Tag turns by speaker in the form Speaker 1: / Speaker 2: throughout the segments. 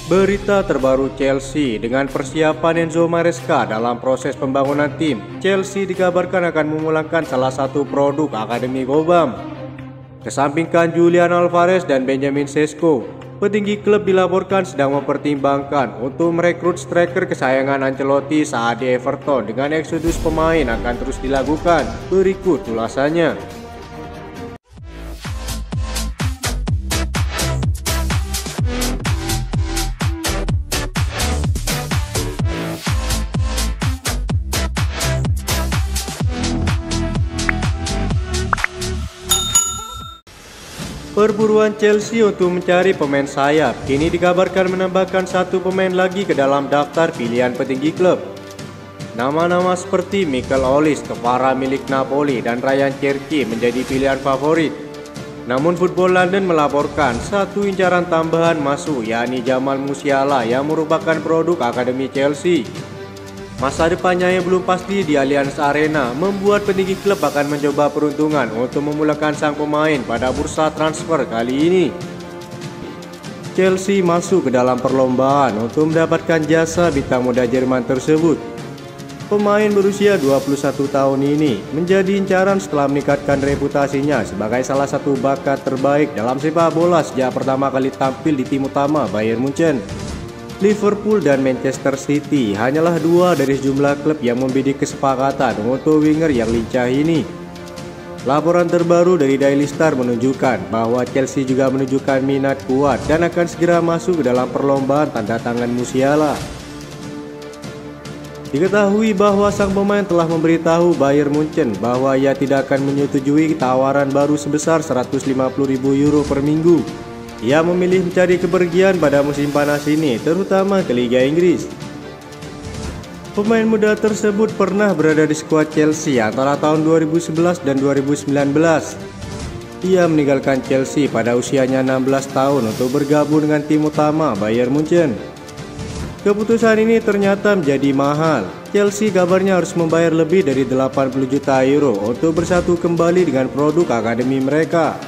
Speaker 1: Berita terbaru Chelsea dengan persiapan Enzo Maresca dalam proses pembangunan tim. Chelsea dikabarkan akan memulangkan salah satu produk Akademi Cobham. Kesampingkan Julian Alvarez dan Benjamin Sesko, petinggi klub dilaporkan sedang mempertimbangkan untuk merekrut striker kesayangan Ancelotti saat di Everton dengan eksodus pemain akan terus dilakukan. Berikut ulasannya. Perburuan Chelsea untuk mencari pemain sayap kini dikabarkan menambahkan satu pemain lagi ke dalam daftar pilihan petinggi klub. Nama-nama seperti Mikel Olise, kepala milik Napoli, dan Ryan Cherki menjadi pilihan favorit. Namun Football London melaporkan satu incaran tambahan masuk, yakni Jamal Musiala yang merupakan produk Akademi Chelsea. Masa depannya yang belum pasti di Allianz Arena membuat petinggi klub akan mencoba peruntungan untuk memulakan sang pemain pada bursa transfer kali ini. Chelsea masuk ke dalam perlombaan untuk mendapatkan jasa bintang muda Jerman tersebut. Pemain berusia 21 tahun ini menjadi incaran setelah meningkatkan reputasinya sebagai salah satu bakat terbaik dalam sepak bola sejak pertama kali tampil di tim utama Bayern Munchen. Liverpool dan Manchester City hanyalah dua dari sejumlah klub yang membidik kesepakatan untuk winger yang lincah ini. Laporan terbaru dari Daily Star menunjukkan bahwa Chelsea juga menunjukkan minat kuat dan akan segera masuk ke dalam perlombaan tanda tangan Musiala. Diketahui bahwa sang pemain telah memberitahu Bayern Munchen bahwa ia tidak akan menyetujui tawaran baru sebesar 150.000 euro per minggu. Ia memilih mencari kepergian pada musim panas ini, terutama ke Liga Inggris. Pemain muda tersebut pernah berada di skuad Chelsea antara tahun 2011 dan 2019. Ia meninggalkan Chelsea pada usianya 16 tahun untuk bergabung dengan tim utama Bayern Munchen. Keputusan ini ternyata menjadi mahal. Chelsea kabarnya harus membayar lebih dari 80 juta euro untuk bersatu kembali dengan produk akademi mereka.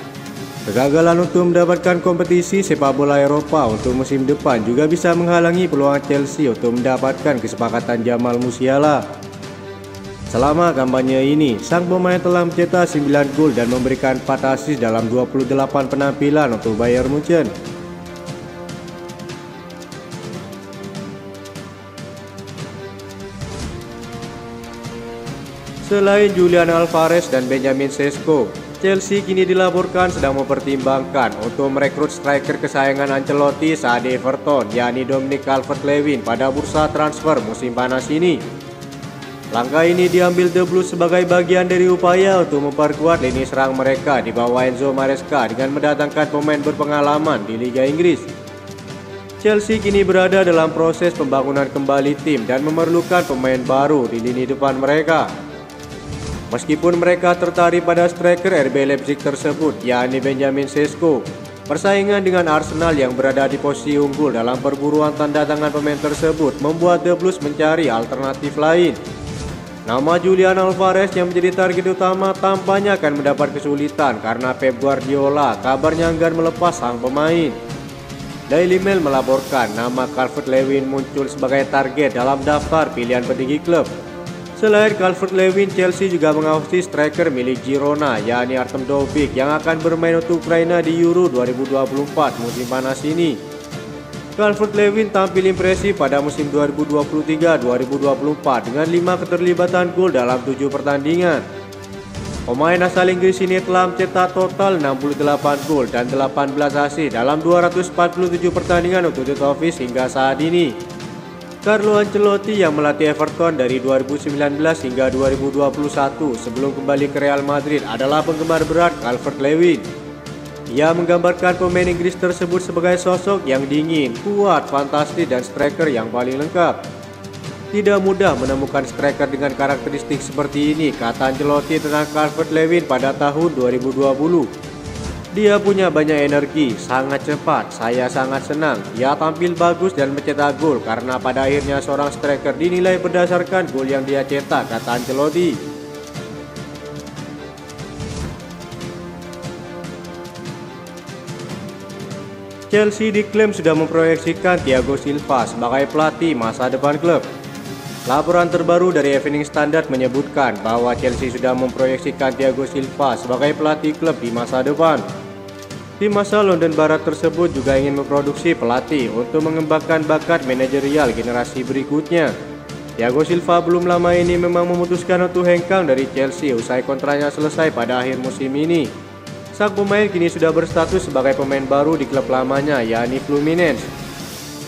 Speaker 1: Kegagalan untuk mendapatkan kompetisi sepak bola Eropa untuk musim depan juga bisa menghalangi peluang Chelsea untuk mendapatkan kesepakatan Jamal Musiala. Selama kampanye ini, sang pemain telah mencetak 9 gol dan memberikan 4 assist dalam 28 penampilan untuk Bayern Munchen. Selain Julian Alvarez dan Benjamin Sesko, Chelsea kini dilaporkan sedang mempertimbangkan untuk merekrut striker kesayangan Ancelotti saat di Everton, yakni Dominic Calvert-Lewin pada bursa transfer musim panas ini. Langkah ini diambil The Blues sebagai bagian dari upaya untuk memperkuat lini serang mereka di bawah Enzo Maresca dengan mendatangkan pemain berpengalaman di Liga Inggris. Chelsea kini berada dalam proses pembangunan kembali tim dan memerlukan pemain baru di lini depan mereka. Meskipun mereka tertarik pada striker RB Leipzig tersebut, yakni Benjamin Sesko, persaingan dengan Arsenal yang berada di posisi unggul dalam perburuan tanda tangan pemain tersebut membuat The Blues mencari alternatif lain. Nama Julian Alvarez yang menjadi target utama tampaknya akan mendapat kesulitan karena Pep Guardiola kabarnya enggan melepas sang pemain. Daily Mail melaporkan nama Calvert-Lewin muncul sebagai target dalam daftar pilihan petinggi klub. Selain Calvert-Lewin, Chelsea juga mengawasi striker milik Girona, yakni Artem Dovbyk yang akan bermain untuk Ukraina di Euro 2024 musim panas ini. Calvert-Lewin tampil impresif pada musim 2023-2024 dengan 5 keterlibatan gol dalam 7 pertandingan. Pemain asal Inggris ini telah mencetak total 68 gol dan 18 assist dalam 247 pertandingan untuk The Toffees hingga saat ini. Carlo Ancelotti yang melatih Everton dari 2019 hingga 2021 sebelum kembali ke Real Madrid adalah penggemar berat Calvert-Lewin. Ia menggambarkan pemain Inggris tersebut sebagai sosok yang dingin, kuat, fantastis, dan striker yang paling lengkap. Tidak mudah menemukan striker dengan karakteristik seperti ini, kata Ancelotti tentang Calvert-Lewin pada tahun 2020. Dia punya banyak energi, sangat cepat, saya sangat senang. Ia tampil bagus dan mencetak gol karena pada akhirnya seorang striker dinilai berdasarkan gol yang dia cetak, kata Ancelotti. Chelsea diklaim sudah memproyeksikan Thiago Silva sebagai pelatih masa depan klub. Laporan terbaru dari Evening Standard menyebutkan bahwa Chelsea sudah memproyeksikan Thiago Silva sebagai pelatih klub di masa depan. Tim asal London Barat tersebut juga ingin memproduksi pelatih untuk mengembangkan bakat manajerial generasi berikutnya. Thiago Silva belum lama ini memang memutuskan untuk hengkang dari Chelsea usai kontraknya selesai pada akhir musim ini. Sang pemain kini sudah berstatus sebagai pemain baru di klub lamanya, yakni Fluminense.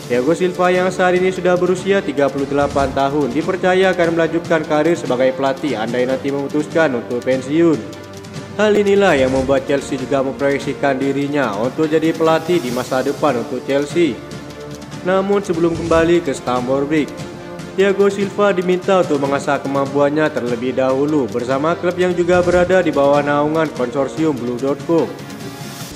Speaker 1: Thiago Silva yang saat ini sudah berusia 38 tahun dipercaya akan melanjutkan karir sebagai pelatih andai nanti memutuskan untuk pensiun. Hal inilah yang membuat Chelsea juga memproyeksikan dirinya untuk jadi pelatih di masa depan untuk Chelsea. Namun sebelum kembali ke Stamford Bridge, Thiago Silva diminta untuk mengasah kemampuannya terlebih dahulu bersama klub yang juga berada di bawah naungan konsorsium Blue.co.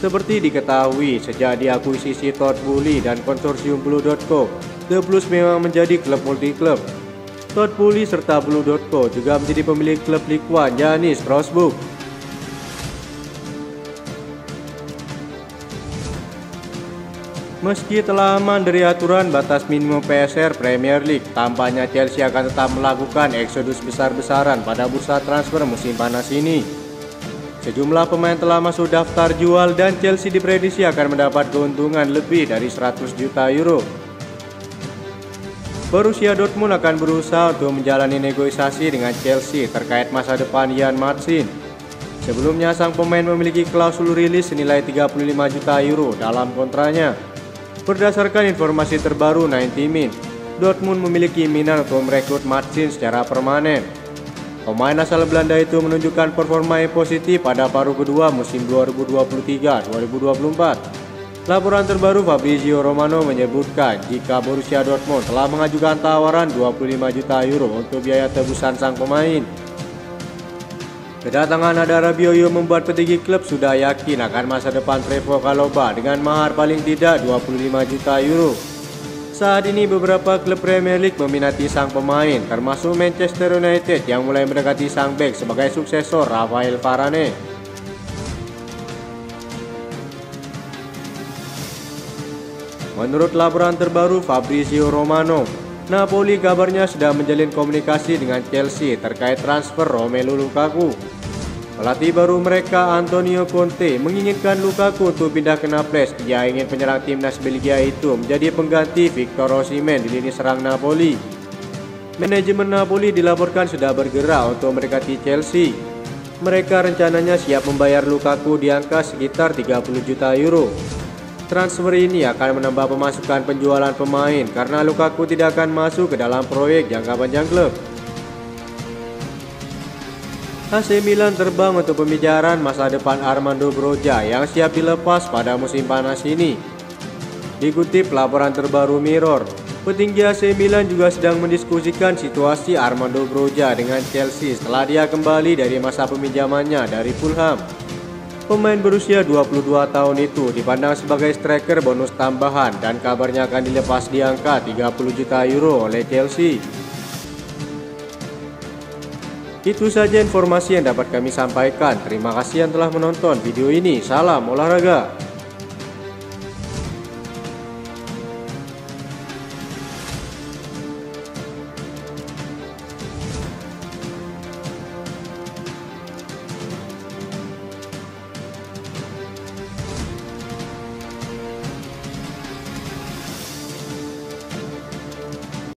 Speaker 1: Seperti diketahui, sejak diakuisisi Todd Boehly dan konsorsium Blue.co, The Blues memang menjadi klub multi-klub. Todd Boehly serta Blue.co juga menjadi pemilik klub Ligue 1 yakni Strasbourg. Meski telah aman dari aturan batas minimum PSR Premier League, tampaknya Chelsea akan tetap melakukan eksodus besar-besaran pada bursa transfer musim panas ini. Sejumlah pemain telah masuk daftar jual dan Chelsea diprediksi akan mendapat keuntungan lebih dari 100 juta euro. Borussia Dortmund akan berusaha untuk menjalani negosiasi dengan Chelsea terkait masa depan Jan Marcin. Sebelumnya sang pemain memiliki klausul rilis senilai 35 juta euro dalam kontraknya. Berdasarkan informasi terbaru 90 Min, Dortmund memiliki minat untuk merekrut Marcin secara permanen. Pemain asal Belanda itu menunjukkan performa yang positif pada paruh kedua musim 2023-2024. Laporan terbaru Fabrizio Romano menyebutkan jika Borussia Dortmund telah mengajukan tawaran 25 juta euro untuk biaya tebusan sang pemain. Kedatangan Ada Rabiot membuat petinggi klub sudah yakin akan masa depan Trevoh Chalobah dengan mahar paling tidak 25 juta euro. Saat ini beberapa klub Premier League meminati sang pemain, termasuk Manchester United yang mulai mendekati sang bek sebagai suksesor Rafael Varane. Menurut laporan terbaru Fabrizio Romano, Napoli kabarnya sudah menjalin komunikasi dengan Chelsea terkait transfer Romelu Lukaku. Pelatih baru mereka Antonio Conte menginginkan Lukaku untuk pindah ke Naples. Ia ingin penyerang timnas Belgia itu menjadi pengganti Victor Osimhen di lini serang Napoli. Manajemen Napoli dilaporkan sudah bergerak untuk mendekati Chelsea. Mereka rencananya siap membayar Lukaku di angka sekitar 30 juta euro. Transfer ini akan menambah pemasukan penjualan pemain karena Lukaku tidak akan masuk ke dalam proyek jangka panjang klub. AC Milan terbang untuk pembicaraan masa depan Armando Broja yang siap dilepas pada musim panas ini. Dikutip laporan terbaru Mirror, petinggi AC Milan juga sedang mendiskusikan situasi Armando Broja dengan Chelsea setelah dia kembali dari masa peminjamannya dari Fulham. Pemain berusia 22 tahun itu dipandang sebagai striker bonus tambahan dan kabarnya akan dilepas di angka 30 juta euro oleh Chelsea. Itu saja informasi yang dapat kami sampaikan. Terima kasih yang telah menonton video ini. Salam olahraga.